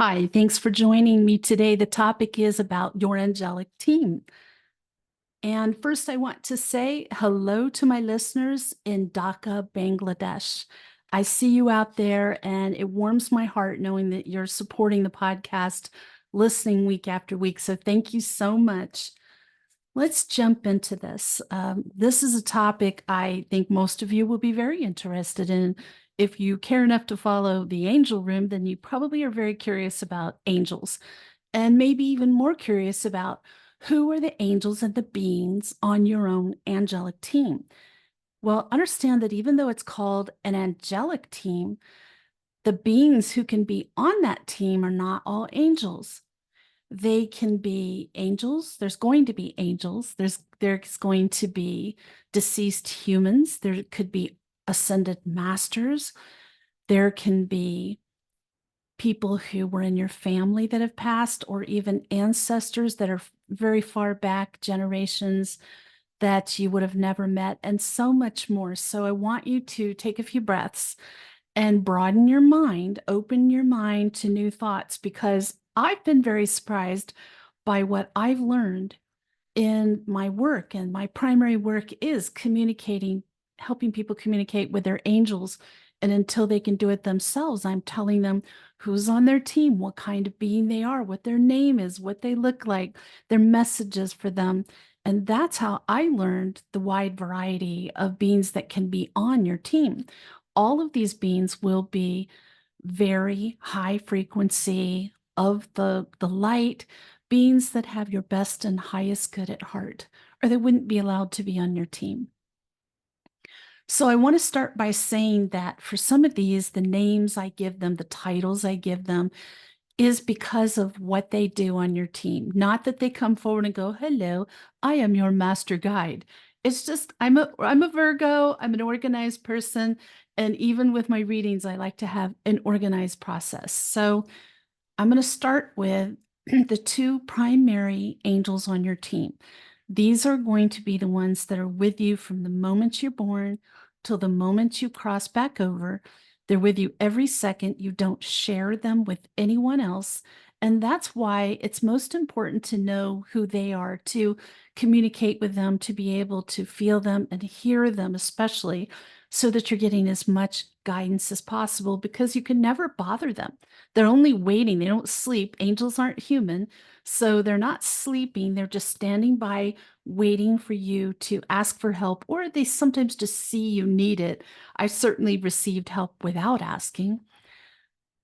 Hi, thanks for joining me today. The topic is about your angelic team. And first, I want to say hello to my listeners in Dhaka, Bangladesh. I see you out there, and it warms my heart knowing that you're supporting the podcast, listening week after week. So, thank you so much. Let's jump into this. This is a topic I think most of you will be very interested in. If you care enough to follow the angel room, then you probably are very curious about angels and maybe even more curious about who are the angels and the beings on your own angelic team. Well, understand that even though it's called an angelic team, the beings who can be on that team are not all angels. They can be angels. There's going to be angels. There's going to be deceased humans. There could be ascended masters. There can be people who were in your family that have passed, or even ancestors that are very far back generations that you would have never met, and so much more. So I want you to take a few breaths and broaden your mind, open your mind to new thoughts, because I've been very surprised by what I've learned in my work. And my primary work is communicating, helping people communicate with their angels. And until they can do it themselves, I'm telling them who's on their team, what kind of being they are, what their name is, what they look like, their messages for them. And that's how I learned the wide variety of beings that can be on your team. All of these beings will be very high frequency of the light, beings that have your best and highest good at heart, or they wouldn't be allowed to be on your team. So I want to start by saying that for some of these, the names I give them, the titles I give them, is because of what they do on your team. Not that they come forward and go, "Hello, I am your master guide." It's just I'm a Virgo, I'm an organized person, and even with my readings, I like to have an organized process. So I'm going to start with the two primary angels on your team. These are going to be the ones that are with you from the moment you're born till the moment you cross back over. They're with you every second. You don't share them with anyone else. And that's why it's most important to know who they are, to communicate with them, to be able to feel them and hear them, especially so that you're getting as much guidance as possible, because you can never bother them. They're only waiting. They don't sleep. Angels aren't human. So they're not sleeping. They're just standing by, waiting for you to ask for help, or they sometimes just see you need it. I certainly received help without asking.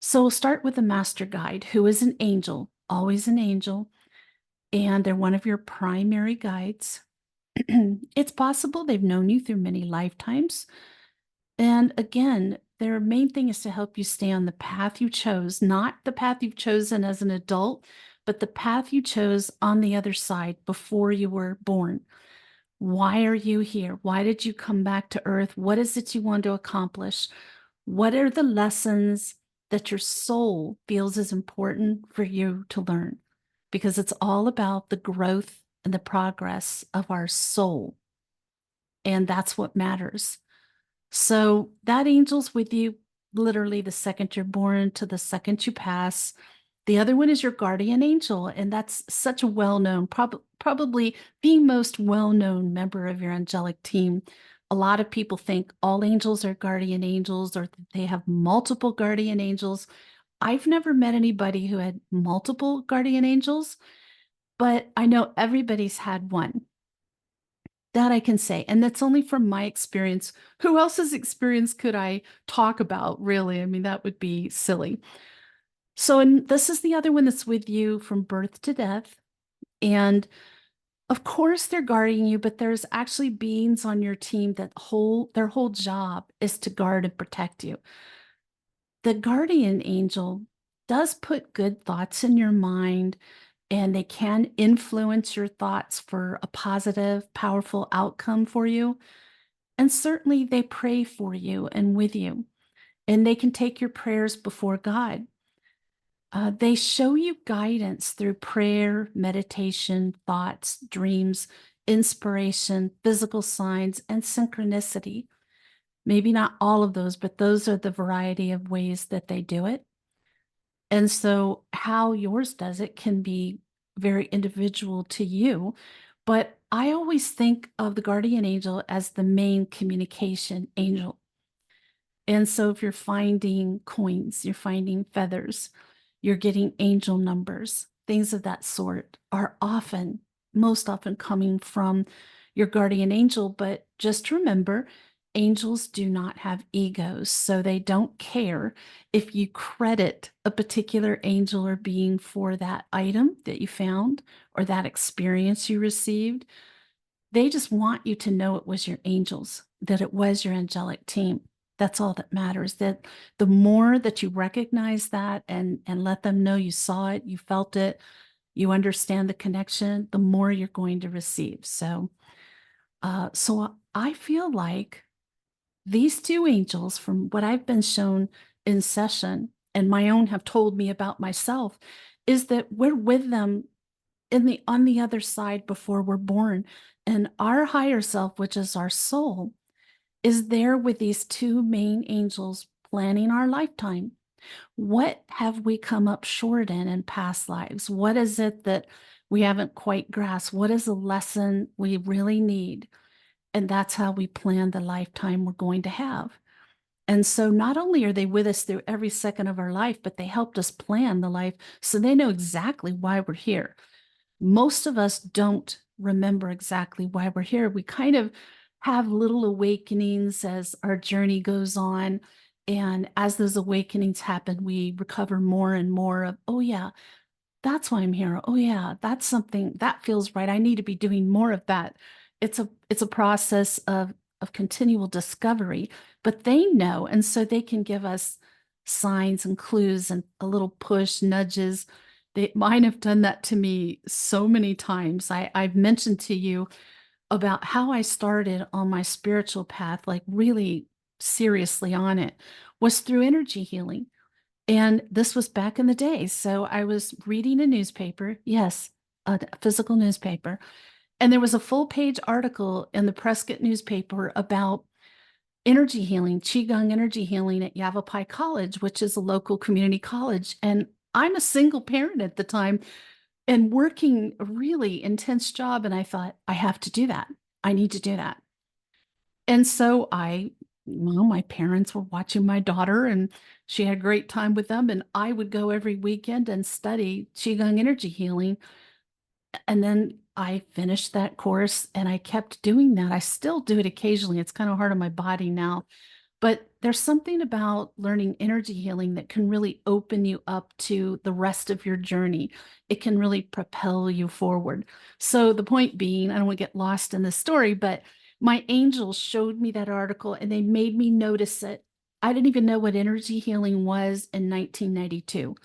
So we'll start with the master guide, who is an angel, always an angel, and they're one of your primary guides. It's possible they've known you through many lifetimes. And again, their main thing is to help you stay on the path you chose, not the path you've chosen as an adult, but the path you chose on the other side before you were born. Why are you here? Why did you come back to Earth? What is it you want to accomplish? What are the lessons that your soul feels is important for you to learn? Because it's all about the growth and the progress of our soul. And that's what matters. So that angel's with you literally the second you're born to the second you pass. The other one is your guardian angel, and that's such a well-known, probably the most well-known member of your angelic team. A lot of people think all angels are guardian angels, or that they have multiple guardian angels. I've never met anybody who had multiple guardian angels, but I know everybody's had one. That I can say, and that's only from my experience. Who else's experience could I talk about, really? I mean, that would be silly. So, and this is the other one that's with you from birth to death. And of course, they're guarding you, but there's actually beings on your team that their whole job is to guard and protect you. The guardian angel does put good thoughts in your mind, and they can influence your thoughts for a positive, powerful outcome for you. And certainly they pray for you and with you, and they can take your prayers before God. They show you guidance through prayer, meditation, thoughts, dreams, inspiration, physical signs, and synchronicity. Maybe not all of those, but those are the variety of ways that they do it. And so how yours does it can be very individual to you. But I always think of the guardian angel as the main communication angel. And so if you're finding coins, you're finding feathers, you're getting angel numbers, things of that sort are often, most often coming from your guardian angel. But just remember, angels do not have egos, so they don't care if you credit a particular angel or being for that item that you found or that experience you received. They just want you to know it was your angels, that it was your angelic team. That's all that matters. That the more that you recognize that and let them know you saw it, you felt it, you understand the connection, the more you're going to receive. So I feel like these two angels, from what I've been shown in session and my own have told me about myself, is that we're with them on the other side before we're born. And our higher self, which is our soul, is there with these two main angels planning our lifetime. What have we come up short in past lives? What is it that we haven't quite grasped? What is a lesson we really need? And that's how we plan the lifetime we're going to have. And so not only are they with us through every second of our life, but they helped us plan the life so they know exactly why we're here. Most of us don't remember exactly why we're here. We kind of have little awakenings as our journey goes on. And as those awakenings happen, we recover more and more of, oh, yeah, that's why I'm here. Oh, yeah, that's something that feels right. I need to be doing more of that. It's a process of continual discovery, but they know, and so they can give us signs and clues and a little push, nudges. Mine have done that to me so many times. I've mentioned to you about how I started on my spiritual path, like really seriously on it, was through energy healing. And this was back in the day. So I was reading a newspaper, yes, a physical newspaper, and there was a full page article in the Prescott newspaper about energy healing, Qigong energy healing at Yavapai College, which is a local community college. And I'm a single parent at the time and working a really intense job. And I thought, I have to do that. I need to do that. And so my parents were watching my daughter and she had a great time with them. And I would go every weekend and study Qigong energy healing. And then I finished that course and I kept doing that. I still do it occasionally. It's kind of hard on my body now. But there's something about learning energy healing that can really open you up to the rest of your journey. It can really propel you forward. So the point being, I don't want to get lost in this story, but my angels showed me that article and they made me notice it. I didn't even know what energy healing was in 1992.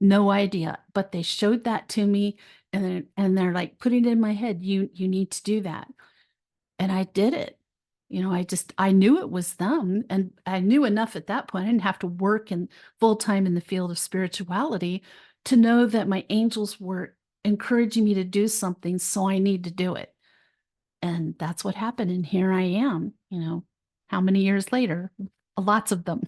No idea, but they showed that to me and they're like putting it in my head, you need to do that. And I did it. I knew it was them and I knew enough at that point. I didn't have to work in full time in the field of spirituality to know that my angels were encouraging me to do something. So I need to do it. And that's what happened. And here I am, how many years later? Lots of them.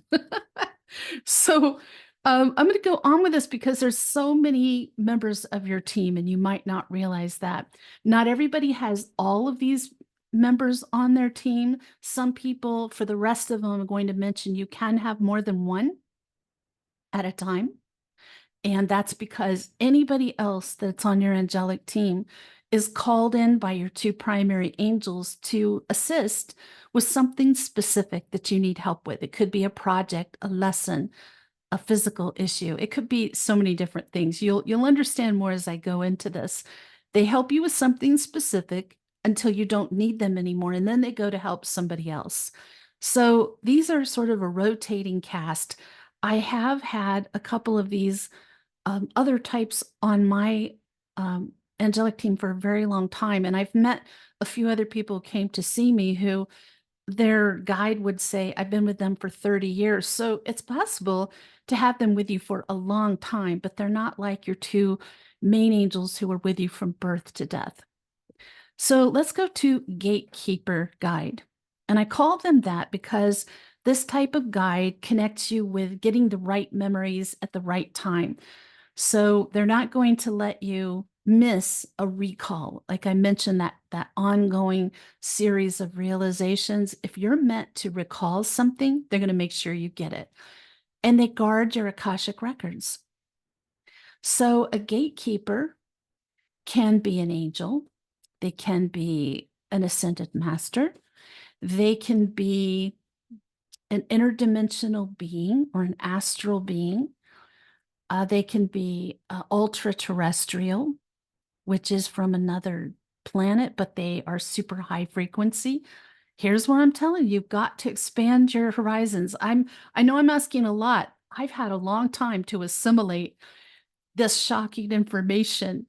So I'm going to go on with this because there's so many members of your team, and you might not realize that. Not everybody has all of these members on their team. Some people, for the rest of them, I'm going to mention you can have more than one at a time. And that's because anybody else that's on your angelic team is called in by your two primary angels to assist with something specific that you need help with. It could be a project, a lesson, a physical issue. It could be so many different things. You'll understand more as I go into this. They help you with something specific until you don't need them anymore, and then they go to help somebody else. So these are sort of a rotating cast. I have had a couple of these other types on my angelic team for a very long time, and I've met a few other people who came to see me who their guide would say, I've been with them for 30 years. So it's possible to have them with you for a long time, but they're not like your two main angels who are with you from birth to death. So let's go to gatekeeper guide. And I call them that because This type of guide connects you with getting the right memories at the right time. So they're not going to let you miss a recall. Like I mentioned, that ongoing series of realizations. If you're meant to recall something, they're going to make sure you get it. And they guard your Akashic records. So a gatekeeper can be an angel. They can be an ascended master. They can be an interdimensional being or an astral being. They can be ultra terrestrial, which is from another planet, but they are super high frequency. Here's what I'm telling you, you've got to expand your horizons. I know I'm asking a lot. I've had a long time to assimilate this shocking information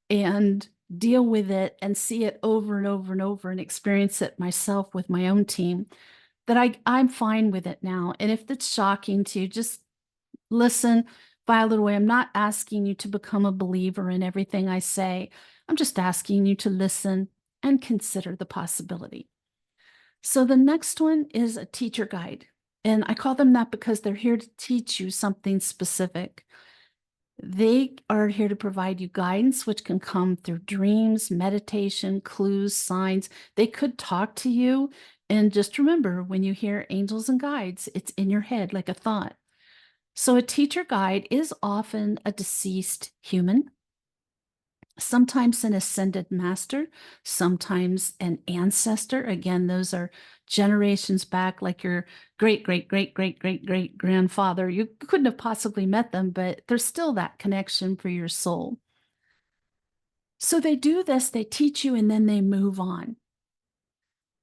and deal with it and see it over and over and over and experience it myself with my own team, that I'm fine with it now. And if it's shocking to you, just listen, file it away. I'm not asking you to become a believer in everything I say. I'm just asking you to listen and consider the possibility. So the next one is a teacher guide. And I call them that because they're here to teach you something specific. They are here to provide you guidance, which can come through dreams, meditation, clues, signs. They could talk to you. And just remember, when you hear angels and guides, it's in your head like a thought. So a teacher guide is often a deceased human, sometimes an ascended master, sometimes an ancestor. Again, those are generations back, like your great, great, great, great, great, great grandfather. You couldn't have possibly met them, but there's still that connection for your soul. So they do this, they teach you, and then they move on.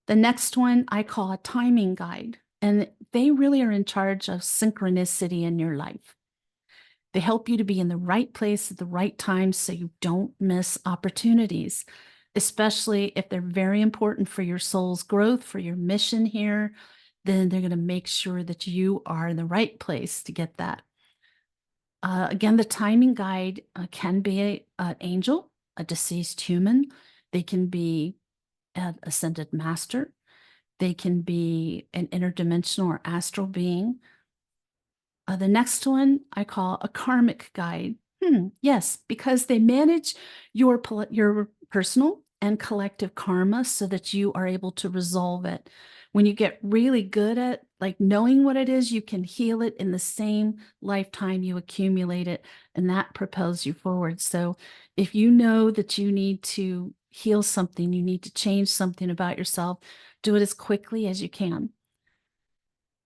The next one I call a timing guide, and they really are in charge of synchronicity in your life. They help you to be in the right place at the right time so you don't miss opportunities, especially if they're very important for your soul's growth, for your mission here. Then they're going to make sure that you are in the right place to get that. Again, the timing guide can be an angel, a deceased human. They can be an ascended master. They can be an interdimensional or astral being. The next one I call a karmic guide. Yes, because they manage your personal and collective karma so that you are able to resolve it. When you get really good at like knowing what it is, you can heal it in the same lifetime you accumulate it, and that propels you forward. So if you know that you need to heal something, you need to change something about yourself, do it as quickly as you can.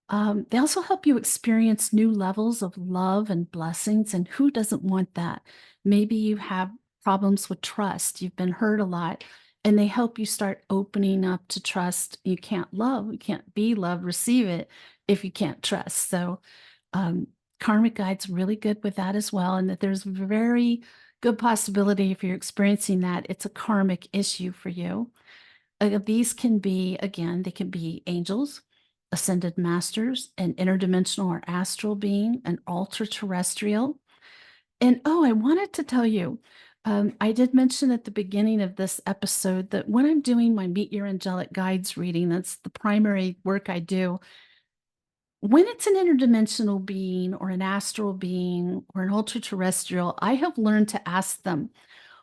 They also help you experience new levels of love and blessings. And who doesn't want that? Maybe you have problems with trust. You've been hurt a lot, and they help you start opening up to trust. You can't love, you can't be love, receive it if you can't trust. So karmic guide's really good with that as well. And that there's very good possibility if you're experiencing that, it's a karmic issue for you. These can be, again, they can be angels, ascended masters, an interdimensional or astral being, an ultra terrestrial. And oh, I wanted to tell you, I did mention at the beginning of this episode that when I'm doing my Meet Your Angelic Guides reading, that's the primary work I do. When it's an interdimensional being or an astral being or an ultra terrestrial, I have learned to ask them,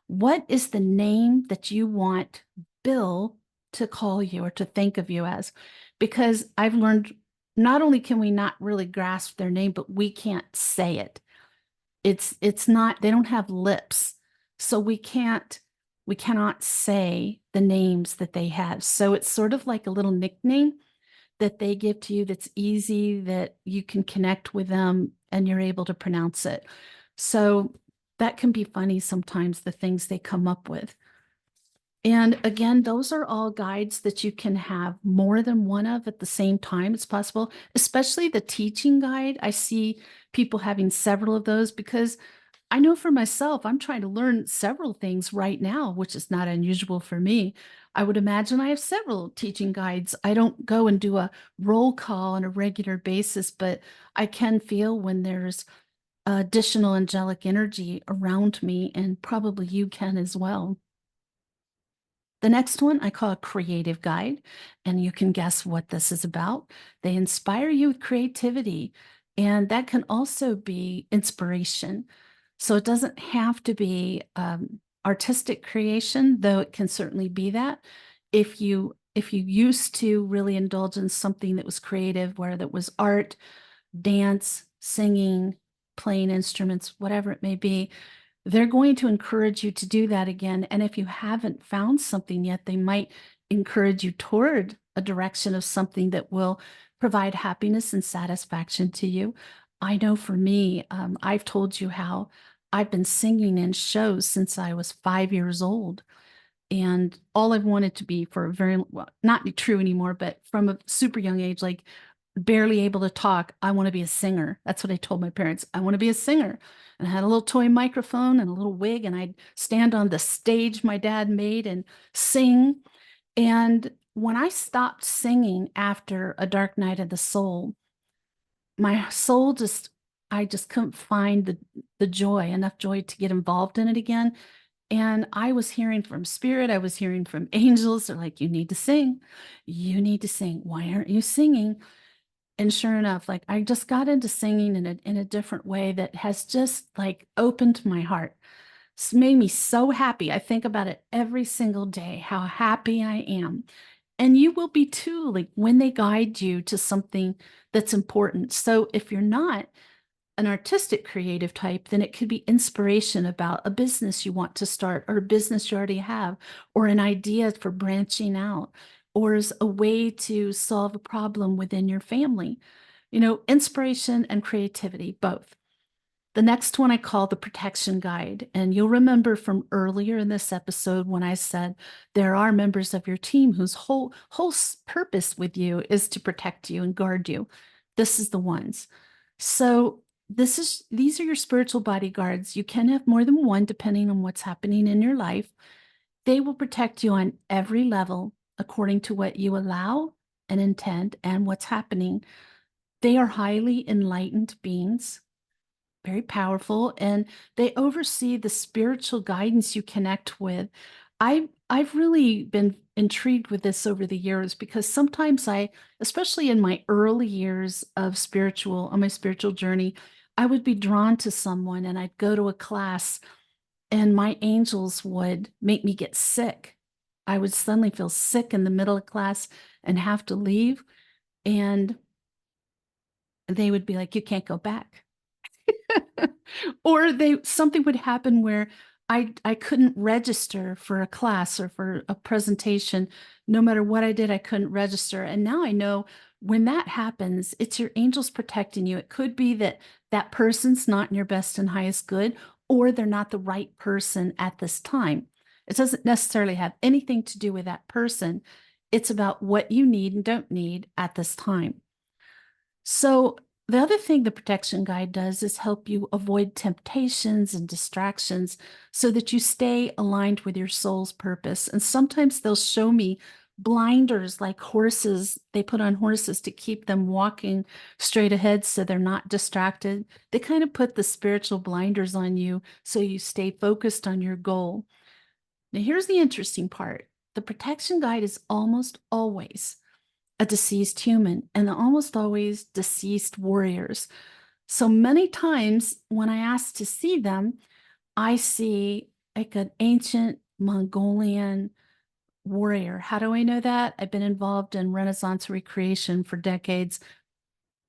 what is the name that you want Bill to call you or to think of you as? Because I've learned not only can we not really grasp their name, but we can't say it. It's not, they don't have lips. So we cannot say the names that they have. So it's sort of like a little nickname that they give to you that's easy, that you can connect with them and you're able to pronounce it. So that can be funny sometimes, the things they come up with. And again, those are all guides that you can have more than one of at the same time. It's possible, especially the teaching guide. I see people having several of those because I know for myself, I'm trying to learn several things right now, which is not unusual for me. I would imagine I have several teaching guides. I don't go and do a roll call on a regular basis, but I can feel when there's additional angelic energy around me, and probably you can as well. The next one I call a creative guide, and you can guess what this is about. They inspire you with creativity, and that can also be inspiration. So it doesn't have to be artistic creation, though it can certainly be that. If you used to really indulge in something that was creative, whether that was art, dance, singing, playing instruments, whatever it may be, they're going to encourage you to do that again. And if you haven't found something yet, they might encourage you toward a direction of something that will provide happiness and satisfaction to you. I know for me, I've told you how I've been singing in shows since I was 5 years old. And all I've wanted to be for a very, well, not true anymore, but from a super young age, like barely able to talk, I want to be a singer. That's what I told my parents. I want to be a singer. And I had a little toy microphone and a little wig, and I'd stand on the stage my dad made and sing. And when I stopped singing after A Dark Night of the Soul, my soul just, I just couldn't find the joy, enough joy to get involved in it again. And I was hearing from spirit, I was hearing from angels. They're like, you need to sing. You need to sing. Why aren't you singing? And sure enough, like I just got into singing in a different way that has just like opened my heart. It's made me so happy. I think about it every single day, how happy I am. And you will be too, like when they guide you to something that's important. So if you're not an artistic creative type, then it could be inspiration about a business you want to start, or a business you already have, or an idea for branching out, or as a way to solve a problem within your family. Inspiration and creativity, both. The next one I call the protection guide. And you'll remember from earlier in this episode when I said there are members of your team whose whole purpose with you is to protect you and guard you. This is the ones. So these are your spiritual bodyguards. You can have more than one depending on what's happening in your life. They will protect you on every level according to what you allow and intend and what's happening. They are highly enlightened beings, very powerful, and they oversee the spiritual guidance you connect with. I've really been intrigued with this over the years because sometimes especially in my early years on my spiritual journey, I would be drawn to someone and I'd go to a class and my angels would make me get sick. I would suddenly feel sick in the middle of class and have to leave, and they would be like, "You can't go back." Or something would happen where I couldn't register for a class or for a presentation. No matter what I did, I couldn't register. And now I know when that happens, it's your angels protecting you. It could be that that person's not in your best and highest good, or they're not the right person at this time. It doesn't necessarily have anything to do with that person. It's about what you need and don't need at this time. So the other thing the protection guide does is help you avoid temptations and distractions so that you stay aligned with your soul's purpose. And sometimes they'll show me blinders like horses, they put on horses to keep them walking straight ahead so they're not distracted. They kind of put the spiritual blinders on you so you stay focused on your goal. Now, here's the interesting part. The protection guide is almost always a deceased human, and almost always deceased warriors. So many times when I ask to see them, I see like an ancient Mongolian warrior. How do I know that? I've been involved in Renaissance recreation for decades.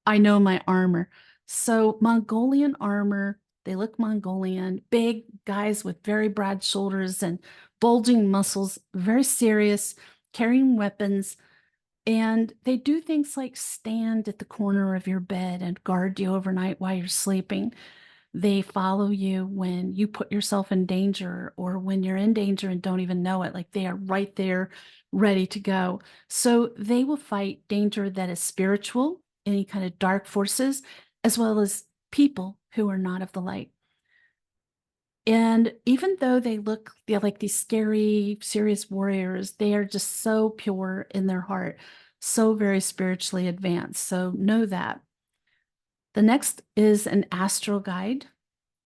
I know my armor. So Mongolian armor, they look Mongolian, big guys with very broad shoulders and bulging muscles, very serious, carrying weapons. And they do things like stand at the corner of your bed and guard you overnight while you're sleeping. They follow you when you put yourself in danger or when you're in danger and don't even know it. Like they are right there, ready to go. So they will fight danger that is spiritual, any kind of dark forces, as well as people who are not of the light. And even though they're like these scary, serious warriors, they are just so pure in their heart, so very spiritually advanced. So know that. The next is an astral guide.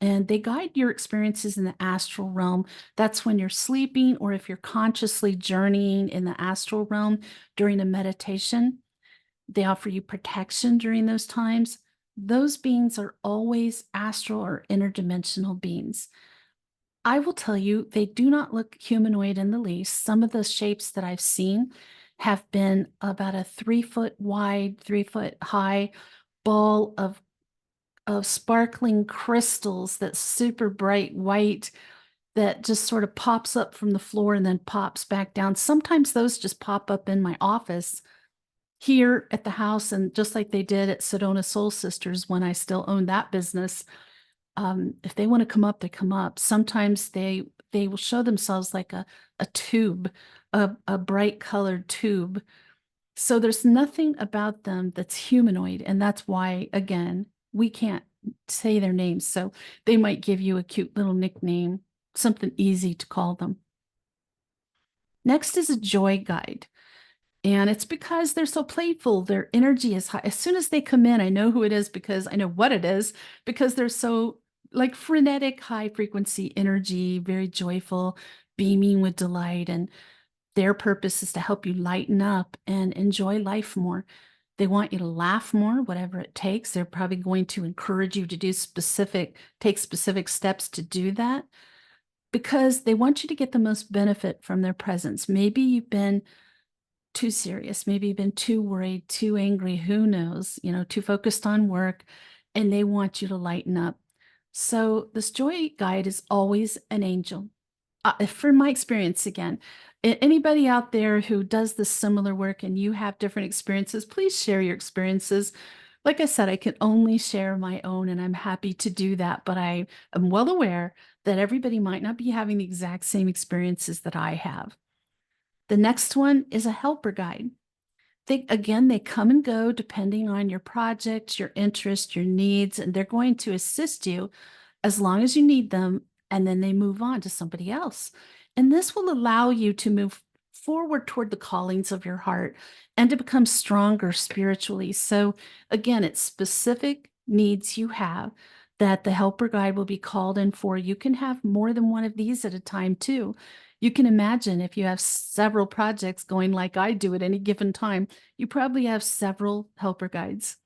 and they guide your experiences in the astral realm. That's when you're sleeping, or if you're consciously journeying in the astral realm during a meditation. They offer you protection during those times. Those beings are always astral or interdimensional beings. I will tell you, they do not look humanoid in the least. Some of the shapes that I've seen have been about a 3 foot wide, 3 foot high ball of sparkling crystals that's super bright white that just sort of pops up from the floor and then pops back down. Sometimes those just pop up in my office here at the house, and just like they did at Sedona Soul Sisters when I still owned that business. If they want to come up, they come up. Sometimes they will show themselves like a tube, a bright colored tube. So there's nothing about them that's humanoid, and that's why, again, we can't say their names. So they might give you a cute little nickname, something easy to call them. Next is a joy guide. And it's because they're so playful. Their energy is high. As soon as they come in, I know who it is because I know what it is, because they're so like frenetic, high frequency energy, very joyful, beaming with delight. And their purpose is to help you lighten up and enjoy life more. They want you to laugh more, whatever it takes. They're probably going to encourage you to take specific steps to do that, because they want you to get the most benefit from their presence. Maybe you've been too serious. Maybe you've been too worried, too angry, who knows, too focused on work, and they want you to lighten up. So this joy guide is always an angel. From my experience, again, anybody out there who does this similar work and you have different experiences, please share your experiences. Like I said, I can only share my own, and I'm happy to do that, but I am well aware that everybody might not be having the exact same experiences that I have. The next one is a helper guide. They come and go depending on your project, your interest, your needs, and they're going to assist you as long as you need them, and then they move on to somebody else. And this will allow you to move forward toward the callings of your heart and to become stronger spiritually. So again, it's specific needs you have that the helper guide will be called in for. You can have more than one of these at a time too. You can imagine if you have several projects going like I do at any given time, you probably have several helper guides.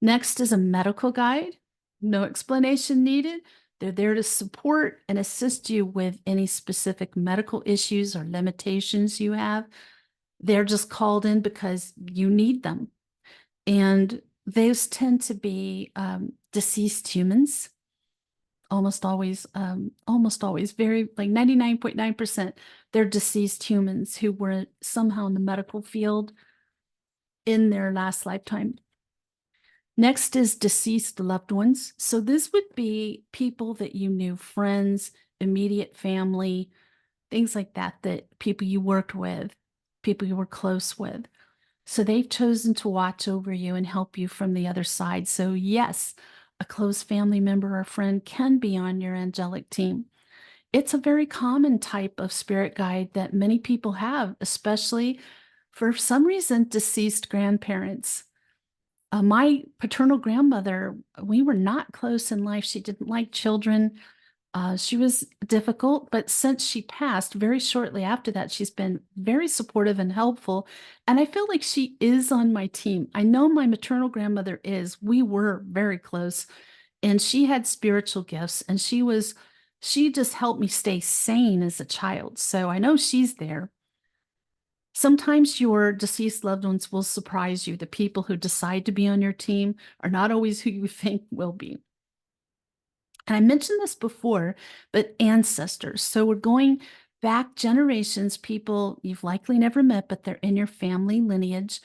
Next is a medical guide. No explanation needed. They're there to support and assist you with any specific medical issues or limitations you have. They're just called in because you need them. And those tend to be deceased humans. Almost always, very like 99.9%, they're deceased humans who were somehow in the medical field in their last lifetime. Next is deceased loved ones. So this would be people that you knew, friends, immediate family, things like that, that people you worked with, people you were close with. So they've chosen to watch over you and help you from the other side. So yes, a close family member or friend can be on your angelic team. It's a very common type of spirit guide that many people have, especially for some reason, deceased grandparents. My paternal grandmother, we were not close in life. She didn't like children. She was difficult, but since she passed very shortly after that, she's been very supportive and helpful. And I feel like she is on my team. I know my maternal grandmother is. We were very close, and she had spiritual gifts, and she just helped me stay sane as a child. So I know she's there. Sometimes your deceased loved ones will surprise you. The people who decide to be on your team are not always who you think will be. And I mentioned this before, but ancestors. So we're going back generations, people you've likely never met, but they're in your family lineage.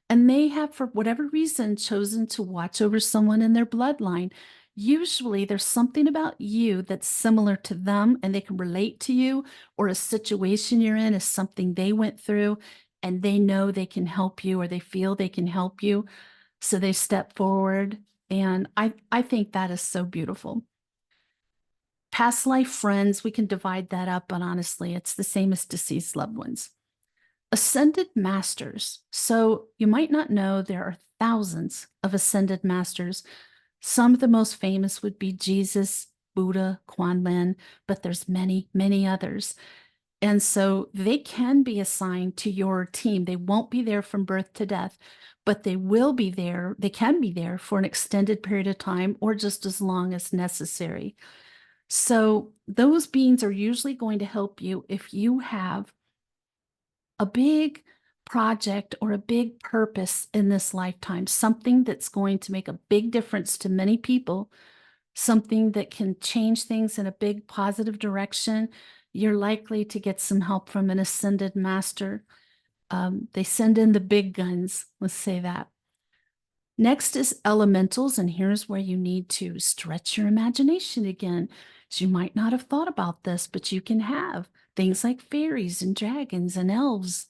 And they have, for whatever reason, chosen to watch over someone in their bloodline. Usually there's something about you that's similar to them, and they can relate to you, or a situation you're in is something they went through, and they know they can help you, or they feel they can help you. So they step forward. And I think that is so beautiful. Past life friends, we can divide that up, but honestly, it's the same as deceased loved ones. Ascended masters. So you might not know there are thousands of ascended masters. Some of the most famous would be Jesus, Buddha, Kuan Yin, but there's many, many others. And so they can be assigned to your team. They won't be there from birth to death, but they will be there. They can be there for an extended period of time or just as long as necessary. So those beings are usually going to help you if you have a big project or a big purpose in this lifetime, something that's going to make a big difference to many people, something that can change things in a big positive direction. You're likely to get some help from an ascended master. They send in the big guns, let's say that. Next is elementals, and here's where you need to stretch your imagination again. So you might not have thought about this, but you can have things like fairies and dragons and elves,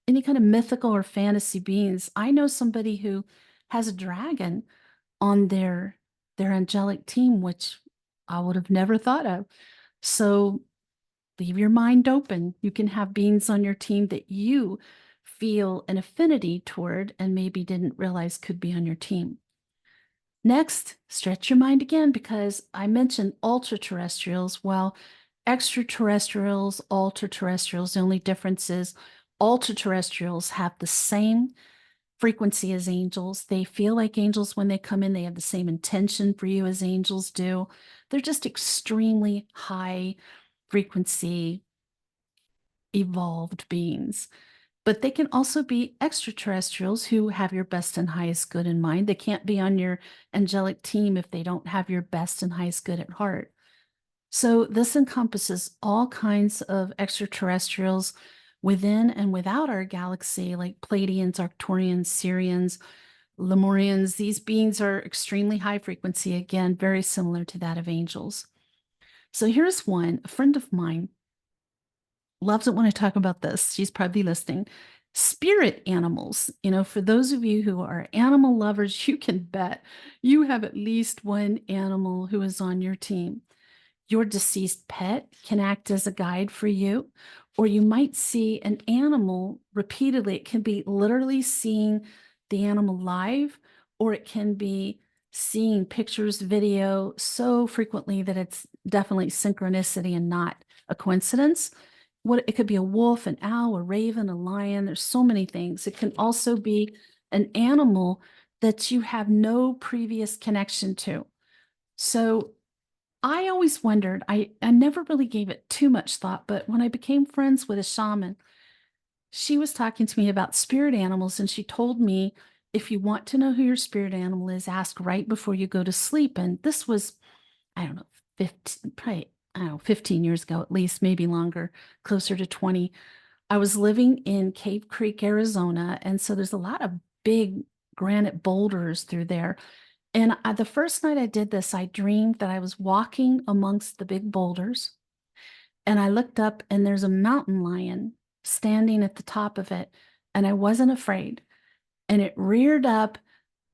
any kind of mythical or fantasy beings. I know somebody who has a dragon on their angelic team, which I would have never thought of. So leave your mind open. You can have beings on your team that you feel an affinity toward and maybe didn't realize could be on your team. Next, stretch your mind again because I mentioned ultra-terrestrials. Well, extraterrestrials, ultra-terrestrials, the only difference is ultra-terrestrials have the same frequency as angels. They feel like angels when they come in. They have the same intention for you as angels do. They're just extremely high frequency, evolved beings. But they can also be extraterrestrials who have your best and highest good in mind. They can't be on your angelic team if they don't have your best and highest good at heart. So this encompasses all kinds of extraterrestrials within and without our galaxy, like Pleiadians, Arcturians, Sirians, Lemurians. These beings are extremely high frequency, again, very similar to that of angels. So here's one, a friend of mine loves it when I talk about this. She's probably listening. Spirit animals. For those of you who are animal lovers, you can bet you have at least one animal who is on your team. Your deceased pet can act as a guide for you, or you might see an animal repeatedly. It can be literally seeing the animal live, or it can be seeing pictures, video so frequently that it's definitely synchronicity and not a coincidence. It could be a wolf, an owl, a raven, a lion. There's so many things. It can also be an animal that you have no previous connection to. So I always wondered, I never really gave it too much thought, but when I became friends with a shaman, she was talking to me about spirit animals, and she told me, if you want to know who your spirit animal is, ask right before you go to sleep. And this was, I don't know, 15, probably, I don't know, 15 years ago, at least, maybe longer, closer to 20. I was living in Cave Creek, Arizona, and so there's a lot of big granite boulders through there. And the first night I did this, I dreamed that I was walking amongst the big boulders, and I looked up and there's a mountain lion standing at the top of it, and I wasn't afraid. And it reared up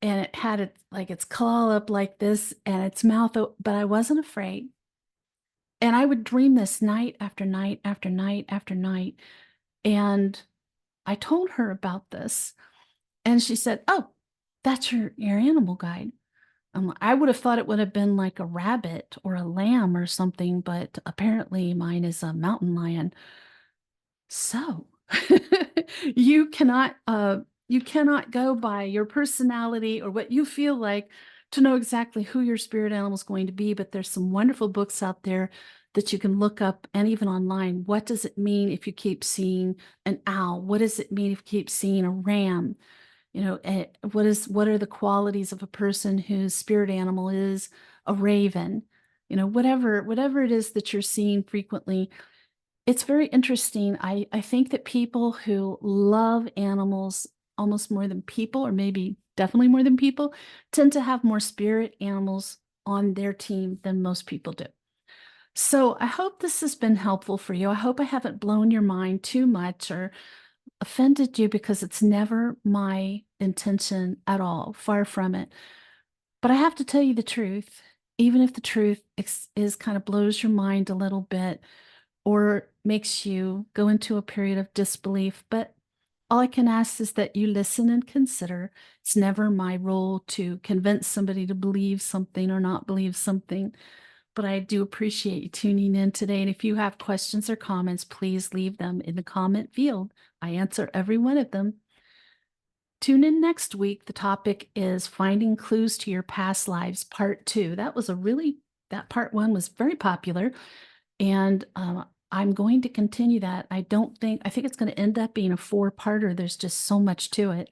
and it had its claw up like this and its mouth, but I wasn't afraid. And I would dream this night after night after night after night. And I told her about this, and she said, "Oh, that's your animal guide." I would have thought it would have been like a rabbit or a lamb or something, but apparently mine is a mountain lion. So you cannot go by your personality or what you feel like to know exactly who your spirit animal is going to be, but there's some wonderful books out there that you can look up, and even online. What does it mean if you keep seeing an owl? What does it mean if you keep seeing a ram? What are the qualities of a person whose spirit animal is a raven? Whatever it is that you're seeing frequently, it's very interesting. I think that people who love animals almost more than people, or maybe definitely more than people, tend to have more spirit animals on their team than most people do. So I hope this has been helpful for you. I hope I haven't blown your mind too much or offended you, because it's never my intention at all, far from it. But I have to tell you the truth, even if the truth is kind of blows your mind a little bit or makes you go into a period of disbelief. But All I can ask is that you listen and consider. It's never my role to convince somebody to believe something or not believe something, but I do appreciate you tuning in today. And if you have questions or comments, please leave them in the comment field. I answer every one of them. Tune in next week. The topic is Finding Clues to Your Past Lives, Part 2. That part 1 was very popular. And I'm going to continue that. I think it's going to end up being a 4-parter. There's just so much to it.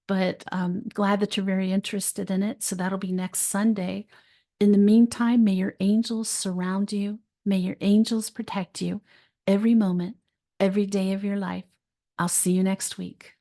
But I'm glad that you're very interested in it. So that'll be next Sunday. In the meantime, may your angels surround you. May your angels protect you every moment, every day of your life. I'll see you next week.